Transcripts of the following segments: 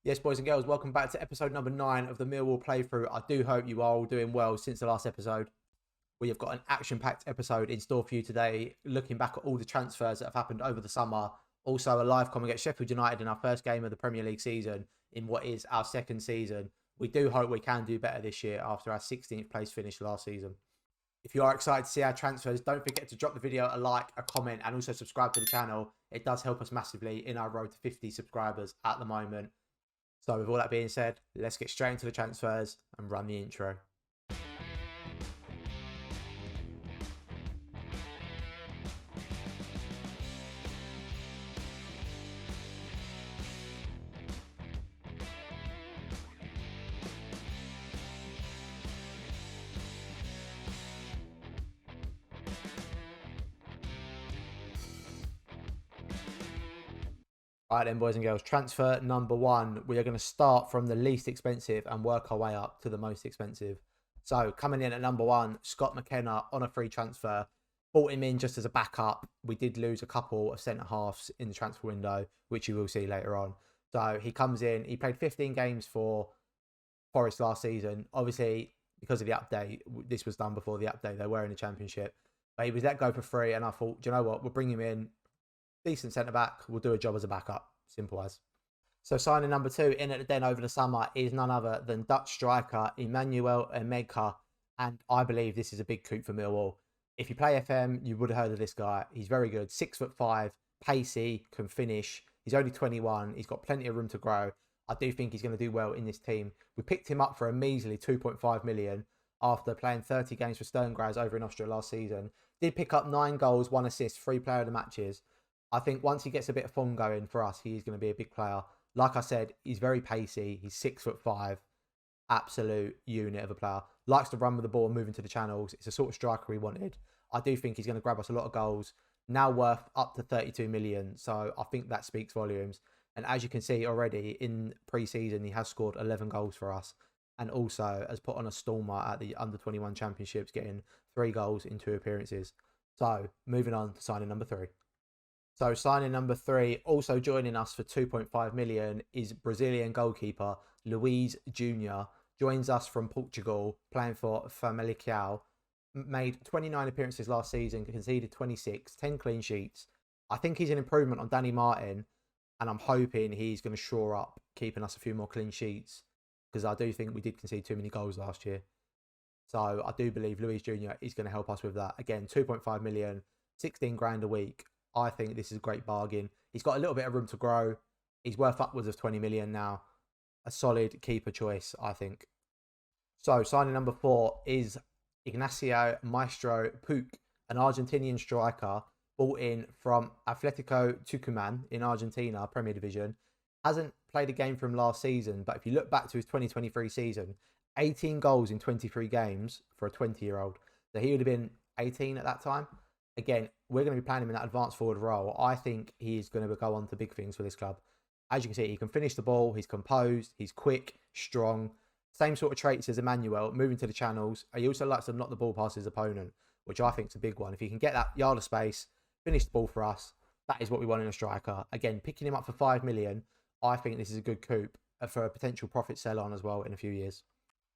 Yes, boys and girls, welcome back to episode number 9 of the Millwall playthrough. I do hope you are all doing well since the last episode. We have got an action-packed episode in store for you today, looking back at all the transfers that have happened over the summer. Also, a live comment against Sheffield United in our first game of the Premier League season in what is our second season. We do hope we can do better this year after our 16th place finish last season. If you are excited to see our transfers, don't forget to drop the video a like, a comment, and also subscribe to the channel. It does help us massively in our road to 50 subscribers at the moment. So with all that being said, let's get straight into the transfers and run the intro. All right then, boys and girls, transfer number 1. We are going to start from the least expensive and work our way up to the most expensive. So coming in at number 1, Scott McKenna on a free transfer. Bought him in just as a backup. We did lose a couple of centre-halves in the transfer window, which you will see later on. So he comes in. He played 15 games for Forest last season. Obviously, because of the update, this was done before the update. They were in the Championship. But he was let go for free, and I thought, do you know what? We'll bring him in. Decent centre-back, will do a job as a backup. Simple as. So signing number 2 in at the Den over the summer is none other than Dutch striker Emmanuel Emeka. And I believe this is a big coup for Millwall. If you play FM, you would have heard of this guy. He's very good. 6'5", pacey, can finish. He's only 21. He's got plenty of room to grow. I do think he's going to do well in this team. We picked him up for a measly 2.5 million after playing 30 games for Sterngraz over in Austria last season. Did pick up 9 goals, 1 assist, 3 player of the matches. I think once he gets a bit of form going for us, he is going to be a big player. Like I said, he's very pacey. He's 6'5", absolute unit of a player. Likes to run with the ball and move into the channels. It's the sort of striker we wanted. I do think he's going to grab us a lot of goals. Now worth up to 32 million. So I think that speaks volumes. And as you can see already in pre-season, he has scored 11 goals for us. And also has put on a stormer at the under-21 championships, getting 3 goals in 2 appearances. So moving on to signing number 3. So signing number 3, also joining us for 2.5 million, is Brazilian goalkeeper Luiz Jr. Joins us from Portugal, playing for Famalicão. Made 29 appearances last season, conceded 26, 10 clean sheets. I think he's an improvement on Danny Martin, and I'm hoping he's going to shore up, keeping us a few more clean sheets, because I do think we did concede too many goals last year. So I do believe Luiz Jr. is going to help us with that. Again, 2.5 million, 16 grand a week. I think this is a great bargain. He's got a little bit of room to grow. He's worth upwards of 20 million now. A solid keeper choice, I think. So signing number 4 is Ignacio Maestro Puig, an Argentinian striker bought in from Atletico Tucumán in Argentina, Premier Division. Hasn't played a game from last season, but if you look back to his 2023 season, 18 goals in 23 games for a 20-year-old. So he would have been 18 at that time. Again, we're going to be playing him in that advanced forward role. I think he's going to go on to big things for this club. As you can see, he can finish the ball. He's composed. He's quick, strong. Same sort of traits as Emmanuel, moving to the channels. He also likes to knock the ball past his opponent, which I think is a big one. If he can get that yard of space, finish the ball for us, that is what we want in a striker. Again, picking him up for 5 million, I think this is a good coup for a potential profit sell on as well in a few years.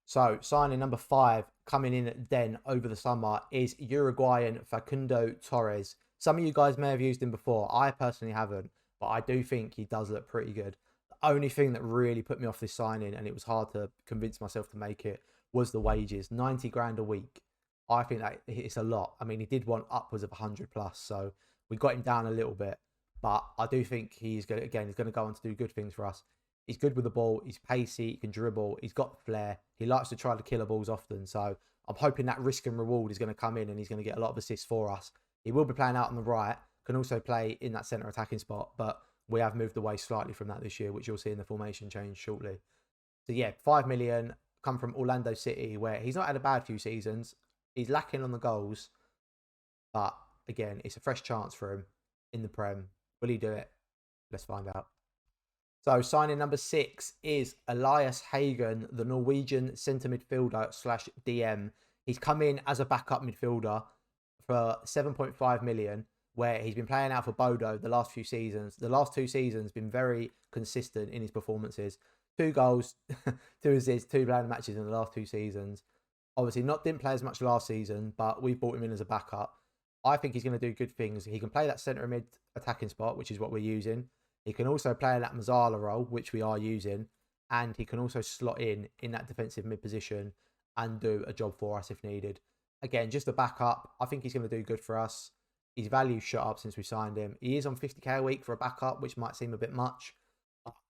So, signing number 5, coming in then over the summer, is Uruguayan Facundo Torres. Some of you guys may have used him before. I personally haven't, but I do think he does look pretty good. The only thing that really put me off this signing, and it was hard to convince myself to make it, was the wages. 90 grand a week. I think that it's a lot. I mean, he did want upwards of 100 plus, so we got him down a little bit. But I do think he's going to go on to do good things for us. He's good with the ball. He's pacey. He can dribble. He's got flair. He likes to try to killer balls often. So I'm hoping that risk and reward is going to come in and he's going to get a lot of assists for us. He will be playing out on the right. Can also play in that centre attacking spot. But we have moved away slightly from that this year, which you'll see in the formation change shortly. So yeah, 5 million, come from Orlando City, where he's not had a bad few seasons. He's lacking on the goals. But again, it's a fresh chance for him in the Prem. Will he do it? Let's find out. So signing number 6 is Elias Hagen, the Norwegian centre midfielder / DM. He's come in as a backup midfielder for 7.5 million. where he's been playing out for Bodo the last few seasons. The last 2 seasons been very consistent in his performances. 2 goals, 2 assists, 2 playing matches in the last 2 seasons. Obviously, didn't play as much last season, but we brought him in as a backup. I think he's going to do good things. He can play that centre mid attacking spot, which is what we're using. He can also play in that Mazzala role, which we are using. And he can also slot in that defensive mid position and do a job for us if needed. Again, just a backup. I think he's going to do good for us. His value shot up since we signed him. He is on 50k a week for a backup, which might seem a bit much.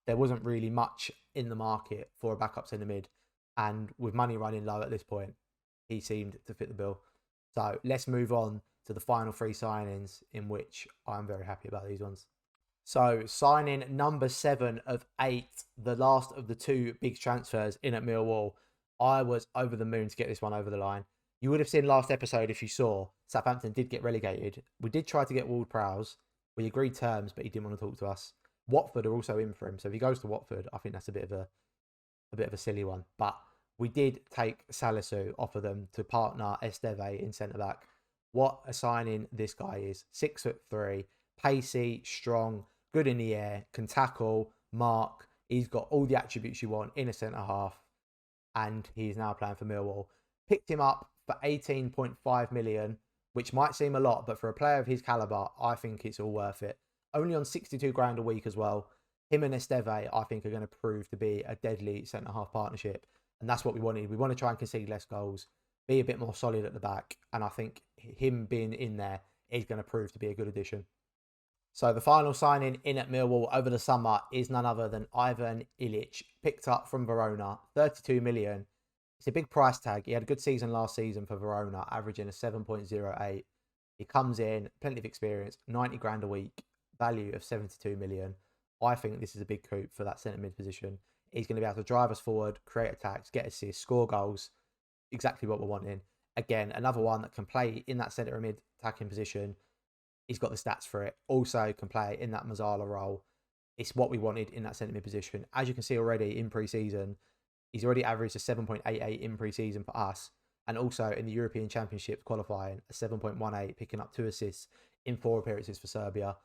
There wasn't really much in the market for a backup centre mid. And with money running low at this point, he seemed to fit the bill. So let's move on to the final 3 signings, in which I'm very happy about these ones. So signing number 7 of 8, the last of the 2 big transfers in at Millwall. I was over the moon to get this one over the line. You would have seen last episode, if you saw, Southampton did get relegated. We did try to get Ward-Prowse. We agreed terms, but he didn't want to talk to us. Watford are also in for him. So if he goes to Watford, I think that's a bit of a silly one. But we did take Salisu off of them to partner Esteve in centre-back. What a signing this guy is. 6'3", pacey, strong, good in the air, can tackle, mark. He's got all the attributes you want in a centre-half. And he's now playing for Millwall. Picked him up for 18.5 million, which might seem a lot, but for a player of his calibre, I think it's all worth it. Only on 62 grand a week as well. Him and Esteve, I think, are going to prove to be a deadly centre-half partnership. And that's what we wanted. We want to try and concede less goals, be a bit more solid at the back. And I think him being in there is going to prove to be a good addition. So the final signing in at Millwall over the summer is none other than Ivan Ilic, picked up from Verona, 32 million. It's a big price tag. He had a good season last season for Verona, averaging a 7.08. He comes in, plenty of experience, 90 grand a week, value of 72 million. I think this is a big coup for that centre mid position. He's going to be able to drive us forward, create attacks, get assists, score goals. Exactly what we're wanting. Again, another one that can play in that centre mid attacking position. He's got the stats for it. Also can play in that Mazzala role. It's what we wanted in that centre mid position. As you can see already in pre-season, he's already averaged a 7.88 in pre-season for us. And also in the European Championship qualifying, a 7.18, picking up 2 assists in 4 appearances for Serbia.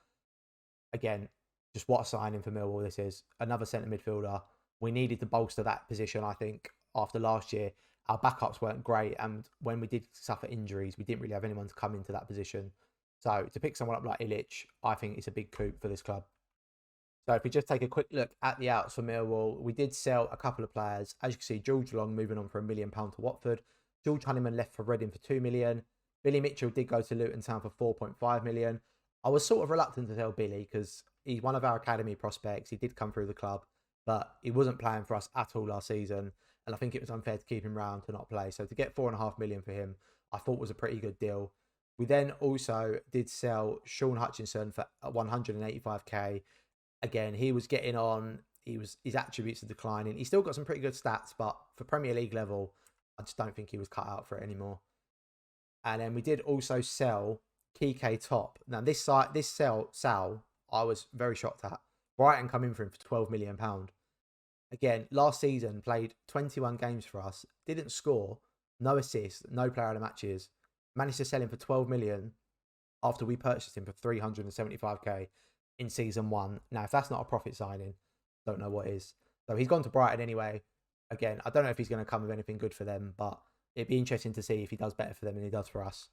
Again, just what a signing for Millwall this is. Another centre midfielder. We needed to bolster that position, I think, after last year. Our backups weren't great. And when we did suffer injuries, we didn't really have anyone to come into that position. So to pick someone up like Ilic, I think it's a big coup for this club. So if we just take a quick look at the outs for Millwall, we did sell a couple of players. As you can see, George Long moving on for £1 million to Watford. George Honeyman left for Reading for 2 million. Billy Mitchell did go to Luton Town for 4.5 million. I was sort of reluctant to sell Billy because he's one of our academy prospects. He did come through the club, but he wasn't playing for us at all last season. And I think it was unfair to keep him around to not play. So to get 4.5 million for him, I thought was a pretty good deal. We then also did sell Sean Hutchinson for 185k. Again, he was getting on. His attributes are declining. He's still got some pretty good stats, but for Premier League level, I just don't think he was cut out for it anymore. And then we did also sell Kike Top. Now this sell, I was very shocked at. Brighton come in for him for £12 million. Again, last season played 21 games for us, didn't score, no assists, no player of the matches. Managed to sell him for 12 million after we purchased him for 375k in season 1. Now, if that's not a profit signing, don't know what is. So he's gone to Brighton anyway. Again, I don't know if he's going to come with anything good for them, but it'd be interesting to see if he does better for them than he does for us.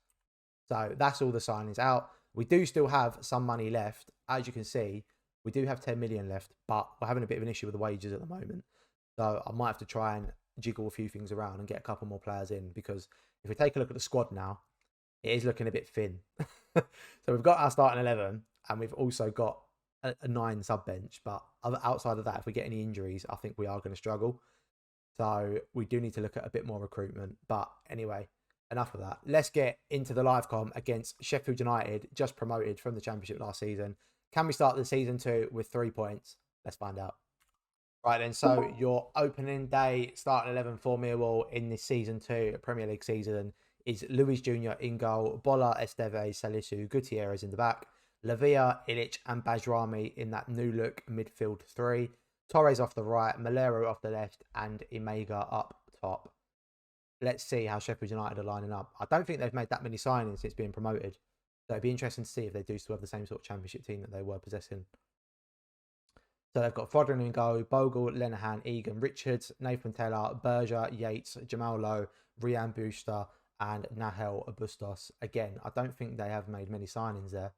So that's all the signings out. We do still have some money left. As you can see, we do have 10 million left, but we're having a bit of an issue with the wages at the moment. So I might have to try and jiggle a few things around and get a couple more players in, because if we take a look at the squad now, it is looking a bit thin. So we've got our starting 11 and we've also got a 9 sub bench. But outside of that, if we get any injuries, I think we are going to struggle. So we do need to look at a bit more recruitment. But anyway, enough of that. Let's get into the live com against Sheffield United, just promoted from the Championship last season. Can we start the season 2 with 3 points? Let's find out. Right then, so your opening day starting 11 for Millwall in this season 2 Premier League season is Luis Jr. in goal, Bola, Esteve, Salisu, Gutierrez in the back, Lavia, Ilic and Bajrami in that new look midfield 3, Torres off the right, Malero off the left and Imega up top. Let's see how Sheffield United are lining up. I don't think they've made that many signings since being promoted. So it'd be interesting to see if they do still have the same sort of championship team that they were possessing. So they've got Fodden in goal, Bogle, Lenahan, Egan, Richards, Nathan Taylor, Berger, Yates, Jamal Lowe, Rian Booster, and Nahel Bustos. Again, I don't think they have made many signings there.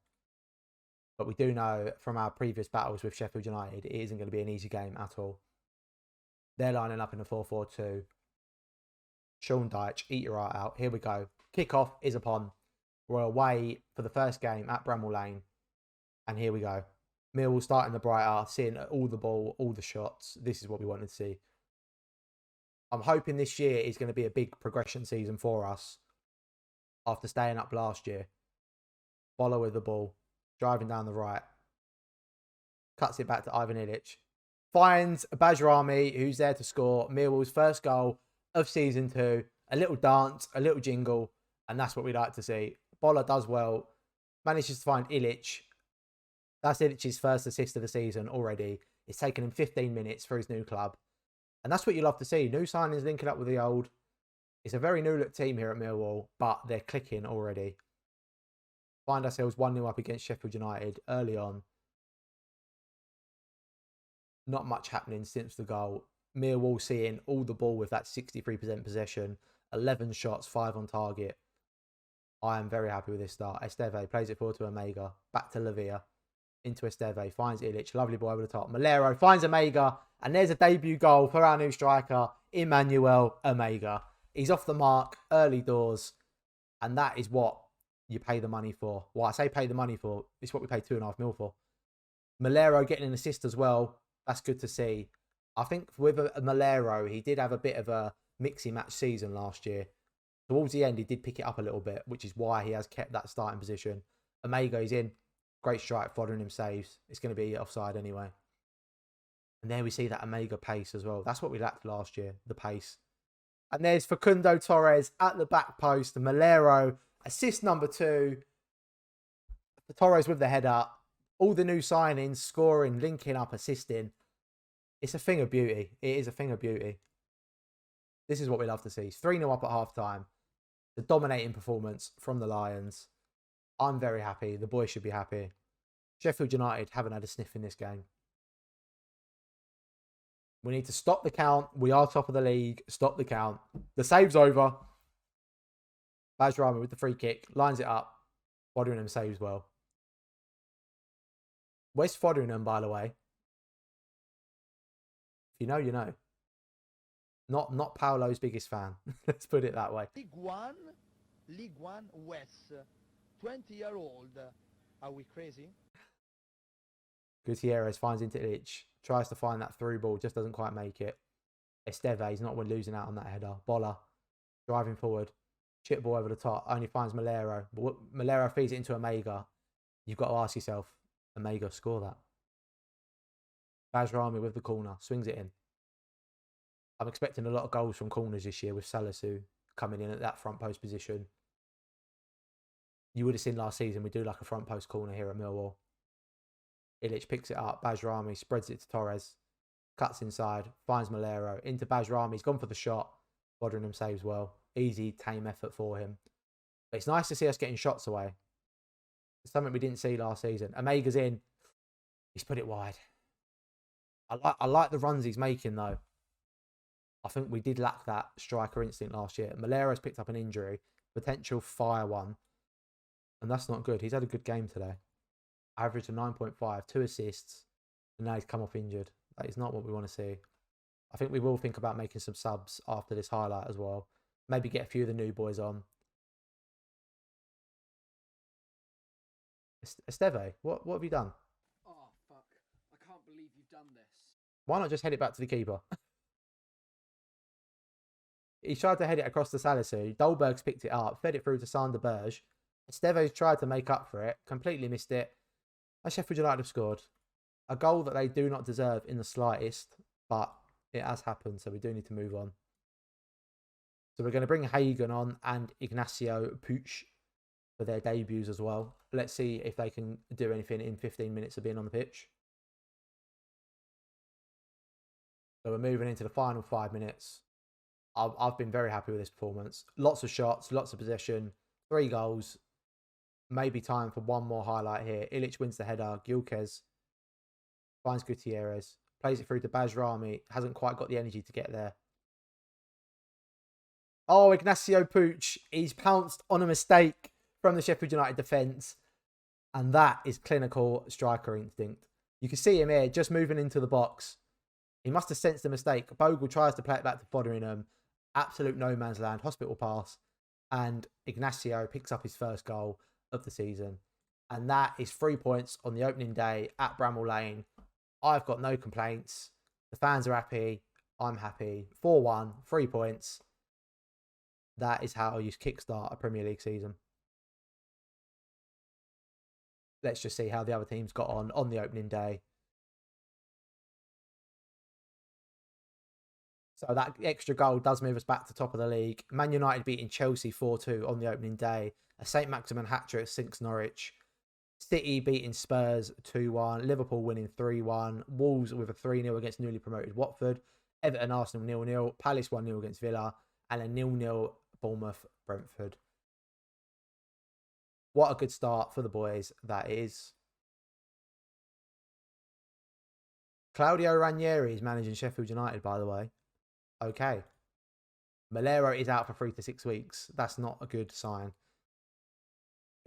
But we do know from our previous battles with Sheffield United, it isn't going to be an easy game at all. They're lining up in a 4-4-2. Sean Dyche, eat your heart out. Here we go. Kickoff is upon. We're away for the first game at Bramall Lane. And here we go. Millwall starting the brighter, seeing all the ball, all the shots. This is what we wanted to see. I'm hoping this year is going to be a big progression season for us after staying up last year. Follow with the ball, driving down the right. Cuts it back to Ivan Ilic. Finds Bajrami, who's there to score Millwall's first goal of season 2. A little dance, a little jingle, and that's what we like to see. Bola does well, manages to find Ilic. That's Ilic's first assist of the season already. It's taken him 15 minutes for his new club. And that's what you love to see. New signings linking up with the old. It's a very new look team here at Millwall, but they're clicking already. Find ourselves 1-0 up against Sheffield United early on. Not much happening since the goal. Millwall seeing all the ball with that 63% possession. 11 shots, 5 on target. I am very happy with this start. Esteve plays it forward to Omega. Back to Lavia. Into Esteve. Finds Ilic. Lovely ball over the top. Malero finds Omega. And there's a debut goal for our new striker, Emmanuel Omega. He's off the mark, early doors. And that is what you pay the money for. Well, I say pay the money for. It's what we paid 2.5 mil for. Malero getting an assist as well. That's good to see. I think with Malero, he did have a bit of a mixy match season last year. Towards the end, he did pick it up a little bit, which is why he has kept that starting position. Omega is in. Great strike, following him saves. It's going to be offside anyway. And there we see that Omega pace as well. That's what we lacked last year, the pace. And there's Facundo Torres at the back post. Malero, assist number 2. Torres with the header. All the new signings, scoring, linking up, assisting. It's a thing of beauty. It is a thing of beauty. This is what we love to see. 3-0 up at half-time. The dominating performance from the Lions. I'm very happy. The boys should be happy. Sheffield United haven't had a sniff in this game. We need to stop the count. We are top of the league. Stop the count. The save's over. Bajrami with the free kick. Lines it up. Foderingham saves well. Where's Foderingham, by the way? If you know, you know. Not Paolo's biggest fan. Let's put it that way. League One West. 20-year-old. Are we crazy? Gutierrez finds into Ilic. Tries to find that through ball. Just doesn't quite make it. Esteve is not losing out on that header. Bola driving forward. Chip ball over the top. Only finds Malero. But Malero feeds it into Omega. You've got to ask yourself, Omega score that. Bajrami with the corner. Swings it in. I'm expecting a lot of goals from corners this year with Salisu coming in at that front post position. You would have seen last season we do like a front post corner here at Millwall. Ilic picks it up. Bajrami spreads it to Torres. Cuts inside. Finds Malero. Into Bajrami. He's gone for the shot. Foderingham saves well. Easy, tame effort for him. But it's nice to see us getting shots away. It's something we didn't see last season. Omega's in. He's put it wide. I like the runs he's making though. I think we did lack that striker instinct last year. Malero's picked up an injury. Potential fire one. And that's not good. He's had a good game today. Average of 9.5. 2 assists. And now he's come off injured. That is not what we want to see. I think we will think about making some subs after this highlight as well. Maybe get a few of the new boys on. Esteve, what have you done? Oh, fuck. I can't believe you've done this. Why not just head it back to the keeper? He tried to head it across to Salisu. Dolberg's picked it up, fed it through to Sander Berge. Esteve's tried to make up for it, completely missed it. And Sheffield United have scored. A goal that they do not deserve in the slightest, but it has happened, so we do need to move on. So we're going to bring Hagen on and Ignacio Puig for their debuts as well. Let's see if they can do anything in 15 minutes of being on the pitch. So we're moving into the final 5 minutes. I've been very happy with this performance. Lots of shots, lots of possession, 3 goals. maybe time for one more highlight here. Ilic wins the header. Gilkes finds Gutierrez. Plays it through to Bajrami. Hasn't quite got the energy to get there. Oh, Ignacio Puig. He's pounced on a mistake from the Sheffield United defence. And that is clinical striker instinct. You can see him here just moving into the box. He must have sensed the mistake. Bogle tries to play it back to Fotheringham. Absolute no man's land. Hospital pass. And Ignacio picks up his first goal of the season. And that is 3 points on the opening day at Bramall Lane. I've got no complaints. The fans are happy. I'm happy. 4-1, 3 points. That is how you kickstart a Premier League season. Let's just see how the other teams got on the opening day. So that extra goal does move us back to top of the league. Man United beating Chelsea 4-2 on the opening day. A St. Maximin hat-trick sinks Norwich. City beating Spurs 2-1. Liverpool winning 3-1. Wolves with a 3-0 against newly promoted Watford. Everton Arsenal 0-0. Palace 1-0 against Villa. And a 0-0 Bournemouth Brentford. What a good start for the boys that is. Claudio Ranieri is managing Sheffield United, by the way. Okay. Malero is out for 3 to 6 weeks. That's not a good sign.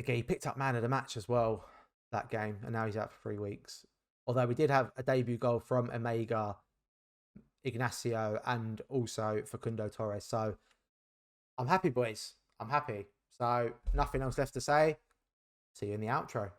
Okay, he picked up man of the match as well that game, and now he's out for 3 weeks. Although we did have a debut goal from Omega, Ignacio, and also Facundo Torres. So I'm happy, boys. I'm happy. So nothing else left to say. See you in the outro.